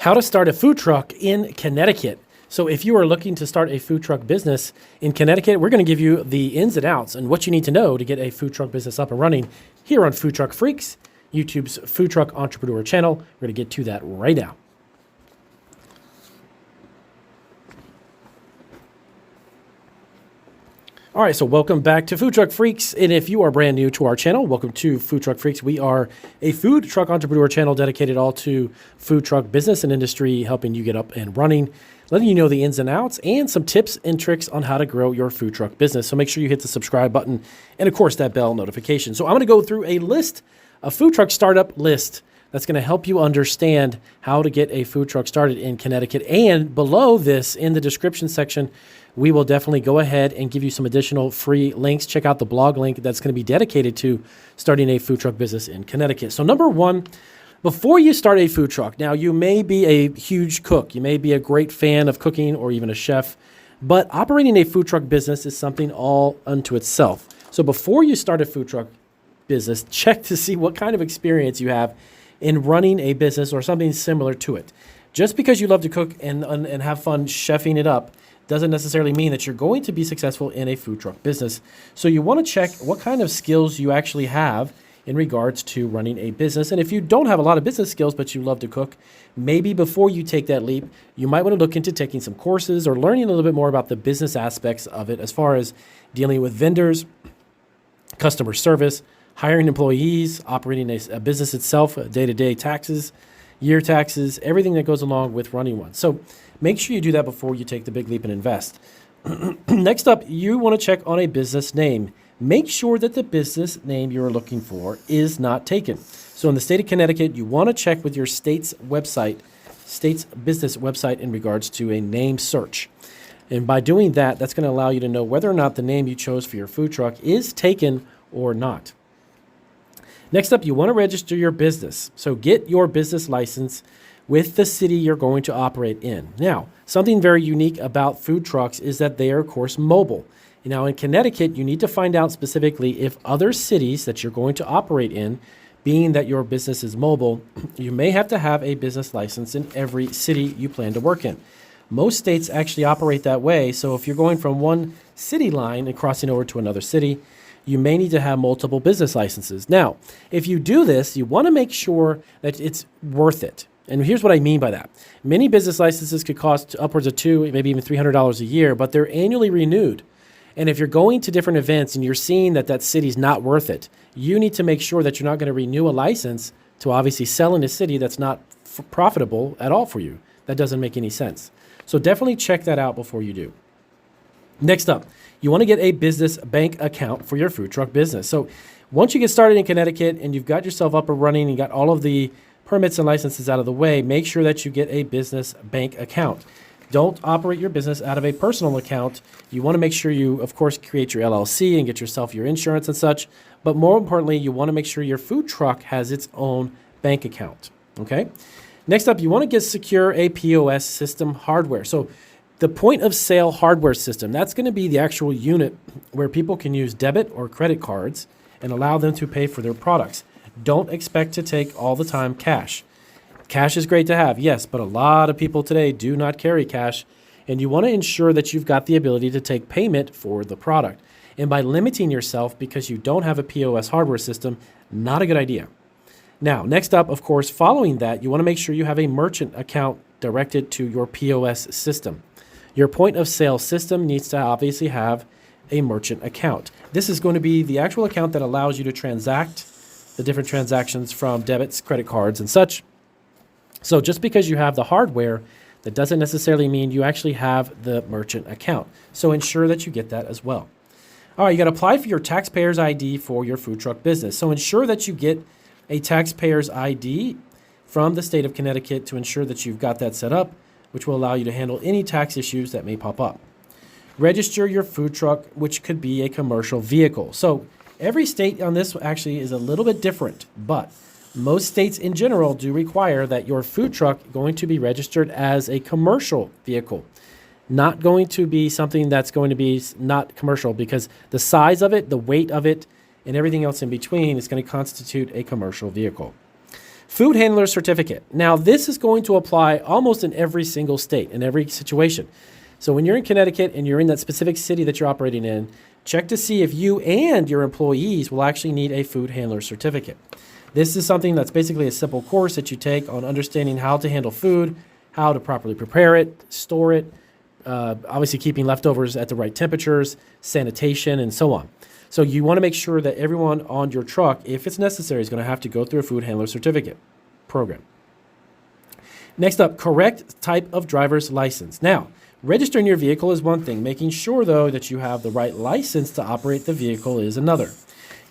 How to start a food truck in Connecticut. So if you are looking to start a food truck business in Connecticut, we're going to give you the ins and outs and what you need to know to get a food truck business up and running here on Food Truck Freaks, YouTube's food truck entrepreneur channel. We're going to get to that right now. All right, so welcome back to Food Truck Freaks. And if you are brand new to our channel, welcome to Food Truck Freaks. We are a food truck entrepreneur channel dedicated all to food truck business and industry, helping you get up and running, letting you know the ins and outs, and some tips and tricks on how to grow your food truck business. So make sure you hit the subscribe button and, of course, that bell notification. So I'm going to go through a food truck startup list that's going to help you understand how to get a food truck started in Connecticut. And below this, in the description section, we will definitely go ahead and give you some additional free links. Check out the blog link that's going to be dedicated to starting a food truck business in Connecticut. So number one, before you start a food truck, now you may be a huge cook, you may be a great fan of cooking or even a chef, but operating a food truck business is something all unto itself. So before you start a food truck business, check to see what kind of experience you have in running a business or something similar to it. Just because you love to cook and have fun chefing it up doesn't necessarily mean that you're going to be successful in a food truck business. So you want to check what kind of skills you actually have in regards to running a business. And if you don't have a lot of business skills, but you love to cook, maybe before you take that leap, you might want to look into taking some courses or learning a little bit more about the business aspects of it, as far as dealing with vendors, customer service, hiring employees, operating a business itself, day-to-day taxes, year taxes, everything that goes along with running one. So make sure you do that before you take the big leap and invest. Next up, you want to check on a business name. Make sure that the business name you're looking for is not taken. So in the state of Connecticut, you want to check with your state's business website in regards to a name search. And by doing that, that's going to allow you to know whether or not the name you chose for your food truck is taken or not. Next up, you want to register your business. So get your business license with the city you're going to operate in. Now, something very unique about food trucks is that they are, of course, mobile. Now, in Connecticut, you need to find out specifically if other cities that you're going to operate in, being that your business is mobile, you may have to have a business license in every city you plan to work in. Most states actually operate that way. So if you're going from one city line and crossing over to another city, you may need to have multiple business licenses. Now, if you do this, you want to make sure that it's worth it. And here's what I mean by that. Many business licenses could cost upwards of $200, maybe even $300 a year, but they're annually renewed. And if you're going to different events and you're seeing that that city's not worth it, you need to make sure that you're not going to renew a license to obviously sell in a city that's not profitable at all for you. That doesn't make any sense. So definitely check that out before you do. Next up, you want to get a business bank account for your food truck business. So once you get started in Connecticut and you've got yourself up and running and you got all of the permits and licenses out of the way, make sure that you get a business bank account. Don't operate your business out of a personal account. You want to make sure you, of course, create your LLC and get yourself your insurance and such. But more importantly, you want to make sure your food truck has its own bank account. Okay? Next up, you want to secure a POS system hardware. So the point of sale hardware system, that's going to be the actual unit where people can use debit or credit cards and allow them to pay for their products. Don't expect to take all the time cash. Cash is great to have, yes, but a lot of people today do not carry cash, and you want to ensure that you've got the ability to take payment for the product. And by limiting yourself because you don't have a POS hardware system, not a good idea. Now, next up, of course, following that, you want to make sure you have a merchant account directed to your POS system. Your point of sale system needs to obviously have a merchant account. This is going to be the actual account that allows you to transact the different transactions from debits, credit cards, and such. So just because you have the hardware, that doesn't necessarily mean you actually have the merchant account. So ensure that you get that as well. All right, you got to apply for your taxpayer's ID for your food truck business. So ensure that you get a taxpayer's ID from the state of Connecticut to ensure that you've got that set up, which will allow you to handle any tax issues that may pop up. Register your food truck, which could be a commercial vehicle. So every state on this actually is a little bit different, but most states in general do require that your food truck going to be registered as a commercial vehicle, not going to be something that's going to be not commercial, because the size of it, the weight of it, and everything else in between is going to constitute a commercial vehicle. Food handler certificate. Now, this is going to apply almost in every single state, in every situation. So when you're in Connecticut and you're in that specific city that you're operating in, check to see if you and your employees will actually need a food handler certificate. This is something that's basically a simple course that you take on understanding how to handle food, how to properly prepare it, store it, obviously keeping leftovers at the right temperatures, sanitation, and so on. So you want to make sure that everyone on your truck, if it's necessary, is going to have to go through a food handler certificate program. Next up, correct type of driver's license. Now, registering your vehicle is one thing. Making sure, though, that you have the right license to operate the vehicle is another.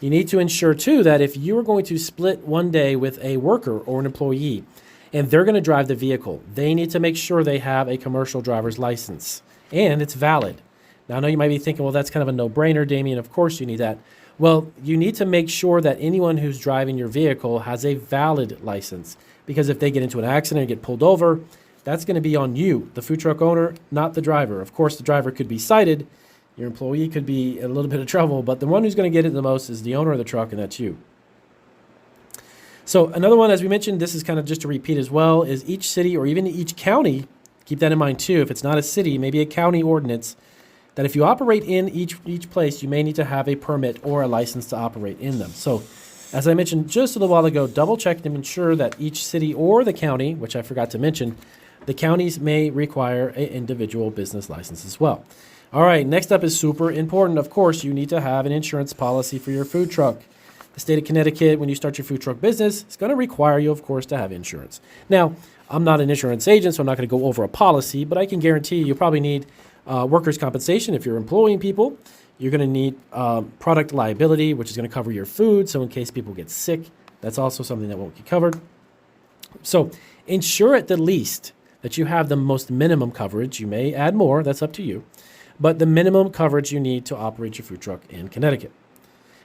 You need to ensure, too, that if you are going to split one day with a worker or an employee and they're going to drive the vehicle, they need to make sure they have a commercial driver's license and it's valid. Now, I know you might be thinking, well, that's kind of a no-brainer, Damien. Of course you need that. Well, you need to make sure that anyone who's driving your vehicle has a valid license, because if they get into an accident or get pulled over, that's going to be on you, the food truck owner, not the driver. Of course, the driver could be cited. Your employee could be in a little bit of trouble, but the one who's going to get it the most is the owner of the truck, and that's you. So another one, as we mentioned, this is kind of just a repeat as well, is each city or even each county, keep that in mind too, if it's not a city, maybe a county ordinance, that if you operate in each place, you may need to have a permit or a license to operate in them. So as I mentioned just a little while ago, double check to ensure that each city or the county, which I forgot to mention, the counties may require an individual business license as well. All right, next up is super important. Of course, you need to have an insurance policy for your food truck. The state of Connecticut, when you start your food truck business, it's going to require you, of course, to have insurance. Now, I'm not an insurance agent, so I'm not going to go over a policy, but I can guarantee you probably need workers' compensation if you're employing people. You're going to need product liability, which is going to cover your food, so in case people get sick, that's also something that won't get covered. So ensure at the least that you have the most minimum coverage. You may add more, that's up to you, but the minimum coverage you need to operate your food truck in Connecticut.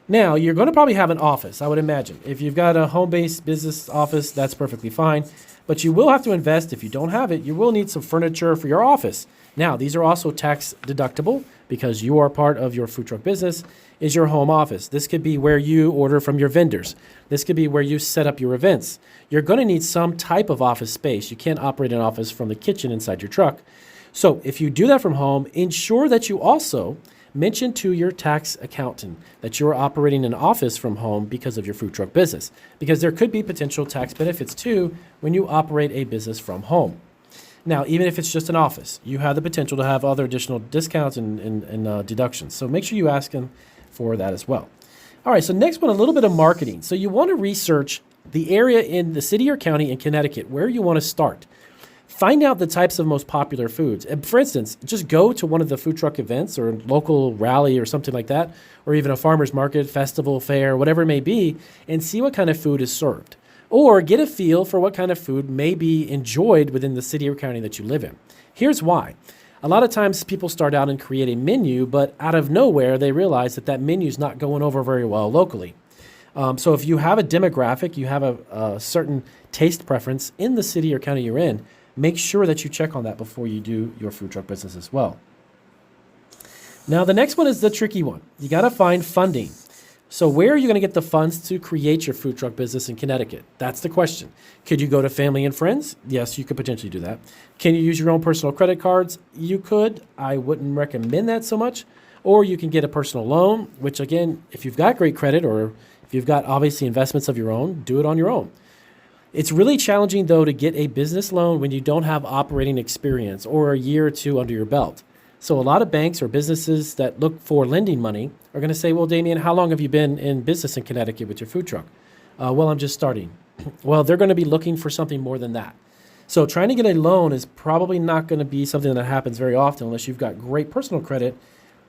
Now, you're going to probably have an office, I would imagine. If you've got a home-based business office, that's perfectly fine. But you will have to invest. If you don't have it, you will need some furniture for your office. Now, these are also tax deductible because you are part of your food truck business, is your home office. This could be where you order from your vendors. This could be where you set up your events. You're going to need some type of office space. You can't operate an office from the kitchen inside your truck. So if you do that from home, ensure that you also mention to your tax accountant that you're operating an office from home because of your food truck business, because there could be potential tax benefits too when you operate a business from home. Now, even if it's just an office, you have the potential to have other additional discounts and deductions. So make sure you ask them for that as well. All right, so next one, a little bit of marketing. So you want to research the area in the city or county in Connecticut where you want to start. Find out the types of most popular foods. And for instance, just go to one of the food truck events or local rally or something like that, or even a farmer's market, festival, fair, whatever it may be, and see what kind of food is served. Or get a feel for what kind of food may be enjoyed within the city or county that you live in. Here's why. A lot of times people start out and create a menu, but out of nowhere they realize that menu is not going over very well locally. So if you have a demographic, you have a certain taste preference in the city or county you're in, make sure that you check on that before you do your food truck business as well. Now, the next one is the tricky one. You got to find funding. So where are you going to get the funds to create your food truck business in Connecticut? That's the question. Could you go to family and friends? Yes, you could potentially do that. Can you use your own personal credit cards? You could. I wouldn't recommend that so much. Or you can get a personal loan, which again, if you've got great credit or if you've got obviously investments of your own, do it on your own. It's really challenging, though, to get a business loan when you don't have operating experience or a year or two under your belt. So a lot of banks or businesses that look for lending money are going to say, well, Damien, how long have you been in business in Connecticut with your food truck? Well, I'm just starting. Well, they're going to be looking for something more than that. So trying to get a loan is probably not going to be something that happens very often unless you've got great personal credit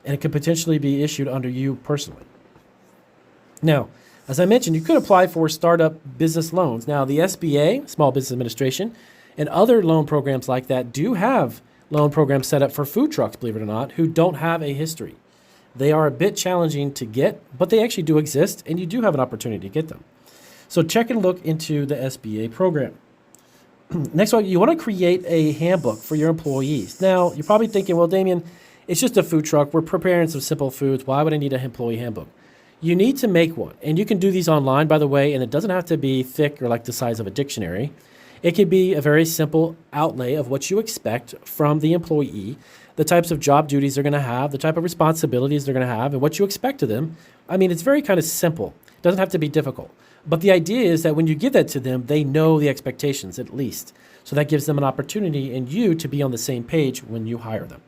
and it could potentially be issued under you personally. Now, as I mentioned, you could apply for startup business loans. Now, the SBA, Small Business Administration, and other loan programs like that do have loan programs set up for food trucks, believe it or not, who don't have a history. They are a bit challenging to get, but they actually do exist, and you do have an opportunity to get them. So check and look into the SBA program. Next one, you want to create a handbook for your employees. Now, you're probably thinking, well, Damien, it's just a food truck. We're preparing some simple foods. Why would I need an employee handbook? You need to make one. And you can do these online, by the way, and it doesn't have to be thick or like the size of a dictionary. It could be a very simple outlay of what you expect from the employee, the types of job duties they're going to have, the type of responsibilities they're going to have, and what you expect of them. I mean, it's very kind of simple. It doesn't have to be difficult. But the idea is that when you give that to them, they know the expectations at least. So that gives them an opportunity and you to be on the same page when you hire them.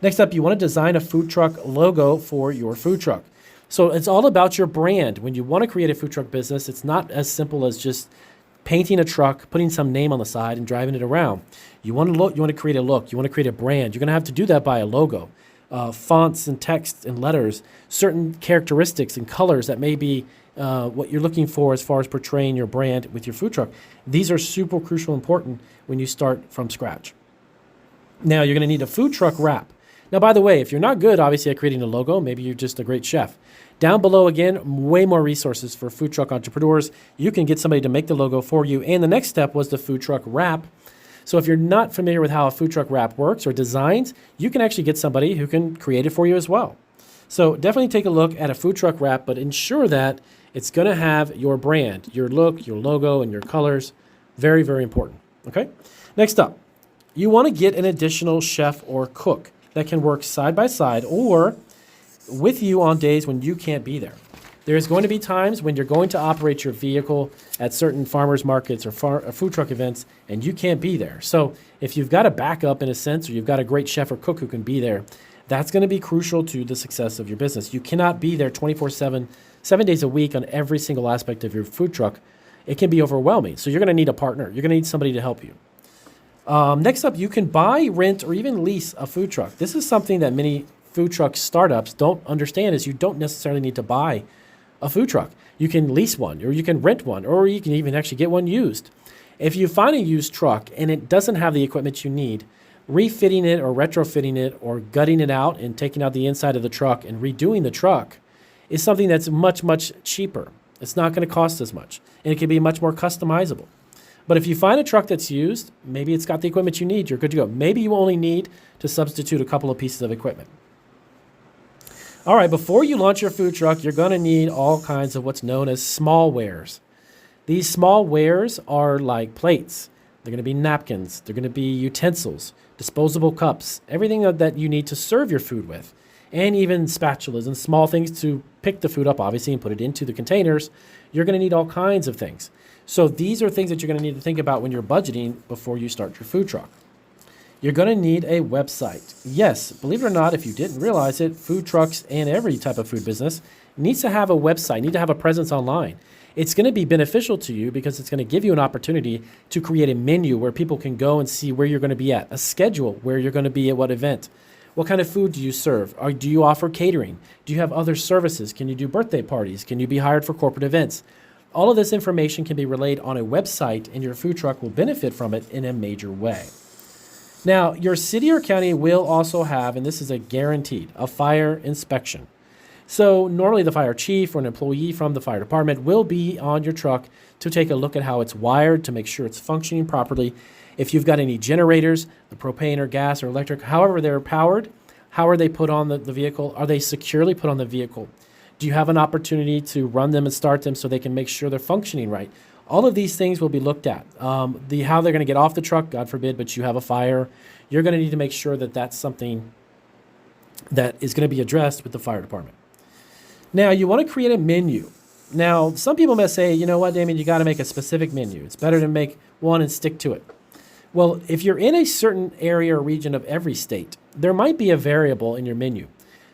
Next up, you want to design a food truck logo for your food truck. So it's all about your brand. When you want to create a food truck business, it's not as simple as just painting a truck, putting some name on the side, and driving it around. You want to create a look. You want to create a brand. You're going to have to do that by a logo, fonts and text and letters, certain characteristics and colors that may be what you're looking for as far as portraying your brand with your food truck. These are super crucial important when you start from scratch. Now, you're going to need a food truck wrap. Now, by the way, if you're not good, obviously, at creating a logo, maybe you're just a great chef. Down below, again, way more resources for food truck entrepreneurs. You can get somebody to make the logo for you. And the next step was the food truck wrap. So if you're not familiar with how a food truck wrap works or designs, you can actually get somebody who can create it for you as well. So definitely take a look at a food truck wrap, but ensure that it's going to have your brand, your look, your logo, and your colors. Very, very important. Okay? Next up, you want to get an additional chef or cook that can work side by side or with you on days when you can't be there. There's going to be times when you're going to operate your vehicle at certain farmers markets or food truck events and you can't be there. So if you've got a backup in a sense, or you've got a great chef or cook who can be there, that's going to be crucial to the success of your business. You cannot be there 24/7, 7 days a week on every single aspect of your food truck. It can be overwhelming. So you're going to need a partner. You're going to need somebody to help you. Next up, you can buy, rent, or even lease a food truck. This is something that many food truck startups don't understand, is you don't necessarily need to buy a food truck. You can lease one, or you can rent one, or you can even actually get one used. If you find a used truck and it doesn't have the equipment you need, refitting it or retrofitting it or gutting it out and taking out the inside of the truck and redoing the truck is something that's much, much cheaper. It's not going to cost as much, and it can be much more customizable. But if you find a truck that's used, maybe it's got the equipment you need, you're good to go. Maybe you only need to substitute a couple of pieces of equipment. All right, before you launch your food truck, you're going to need all kinds of what's known as small wares. These small wares are like plates. They're going to be napkins. They're going to be utensils, disposable cups, everything that you need to serve your food with, and even spatulas and small things to pick the food up, obviously, and put it into the containers. You're going to need all kinds of things. So these are things that you're going to need to think about when you're budgeting before you start your food truck. You're going to need a website. Yes, believe it or not, if you didn't realize it, food trucks and every type of food business needs to have a website, need to have a presence online. It's going to be beneficial to you because it's going to give you an opportunity to create a menu where people can go and see where you're going to be at, a schedule where you're going to be at what event. What kind of food do you serve? Or do you offer catering? Do you have other services? Can you do birthday parties? Can you be hired for corporate events? All of this information can be relayed on a website, and your food truck will benefit from it in a major way. Now, your city or county will also have, and this is a guaranteed, a fire inspection. So normally the fire chief or an employee from the fire department will be on your truck to take a look at how it's wired to make sure it's functioning properly. If you've got any generators, the propane or gas or electric, however they're powered, how are they put on the vehicle? Are they securely put on the vehicle? Do you have an opportunity to run them and start them so they can make sure they're functioning right? All of these things will be looked at. How they're going to get off the truck, God forbid, but you have a fire. You're going to need to make sure that that's something that is going to be addressed with the fire department. Now, you want to create a menu. Now, some people may say, you know what, Damien, you got to make a specific menu. It's better to make one and stick to it. Well, if you're in a certain area or region of every state, there might be a variable in your menu.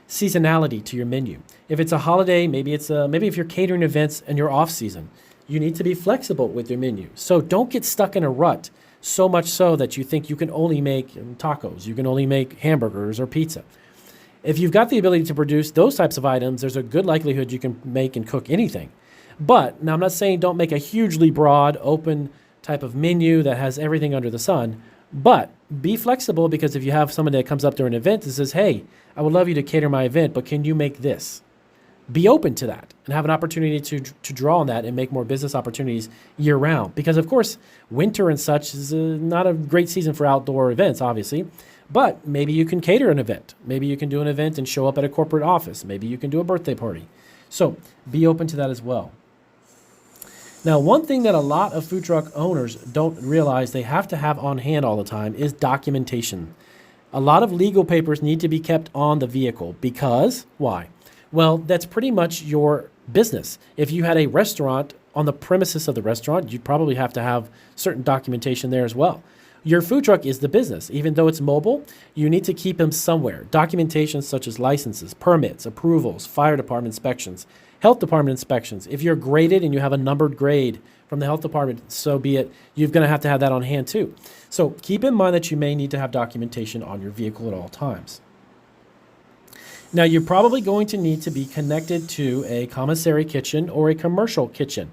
Seasonality to your menu. If it's a holiday, maybe if you're catering events and you're off season, you need to be flexible with your menu. So don't get stuck in a rut, so much so that you think you can only make tacos, you can only make hamburgers or pizza. If you've got the ability to produce those types of items, there's a good likelihood you can make and cook anything. But now I'm not saying don't make a hugely broad, open type of menu that has everything under the sun, but be flexible, because if you have somebody that comes up during an event and says, hey, I would love you to cater my event, but can you make this? Be open to that and have an opportunity to draw on that and make more business opportunities year round. Because, of course, winter and such is not a great season for outdoor events, obviously. But maybe you can cater an event. Maybe you can do an event and show up at a corporate office. Maybe you can do a birthday party. So be open to that as well. Now, one thing that a lot of food truck owners don't realize they have to have on hand all the time is documentation. A lot of legal papers need to be kept on the vehicle because, why? Well, that's pretty much your business. If you had a restaurant, on the premises of the restaurant, you'd probably have to have certain documentation there as well. Your food truck is the business. Even though it's mobile, you need to keep them somewhere. Documentation such as licenses, permits, approvals, fire department inspections, health department inspections. If you're graded and you have a numbered grade from the health department, so be it. You're going to have that on hand too. So keep in mind that you may need to have documentation on your vehicle at all times. Now, you're probably going to need to be connected to a commissary kitchen or a commercial kitchen.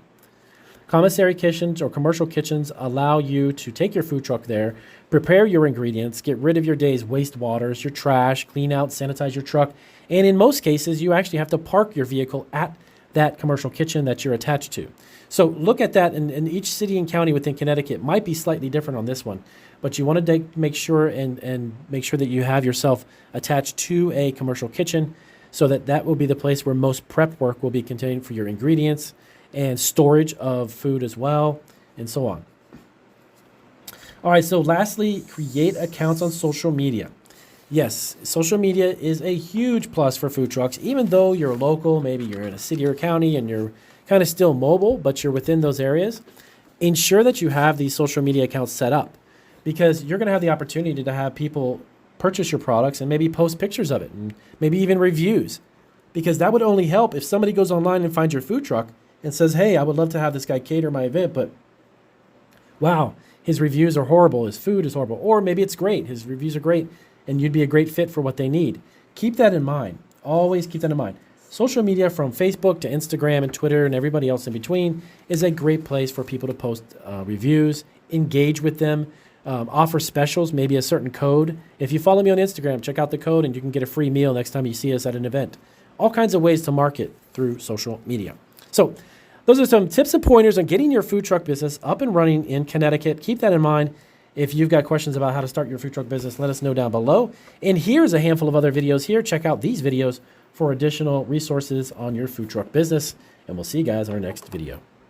Commissary kitchens or commercial kitchens allow you to take your food truck there, prepare your ingredients, get rid of your day's wastewaters, your trash, clean out, sanitize your truck, and in most cases, you actually have to park your vehicle at that commercial kitchen that you're attached to. So look at that, and each city and county within Connecticut might be slightly different on this one, but you want to make sure that you have yourself attached to a commercial kitchen so that will be the place where most prep work will be contained for your ingredients and storage of food as well, and so on. All right, so lastly, create accounts on social media. Yes, social media is a huge plus for food trucks, even though you're local, maybe you're in a city or county and you're kind of still mobile, but you're within those areas. Ensure that you have these social media accounts set up because you're going to have the opportunity to have people purchase your products and maybe post pictures of it and maybe even reviews, because that would only help if somebody goes online and finds your food truck and says, hey, I would love to have this guy cater my event, but wow, his reviews are horrible, his food is horrible, or maybe it's great, his reviews are great, and you'd be a great fit for what they need. Keep that in mind. Always keep that in mind. Social media from Facebook to Instagram and Twitter and everybody else in between is a great place for people to post reviews, engage with them, offer specials, maybe a certain code. If you follow me on Instagram, check out the code and you can get a free meal next time you see us at an event. All kinds of ways to market through social media. So those are some tips and pointers on getting your food truck business up and running in Connecticut. Keep that in mind. If you've got questions about how to start your food truck business, let us know down below. And here's a handful of other videos here. Check out these videos for additional resources on your food truck business. And we'll see you guys in our next video.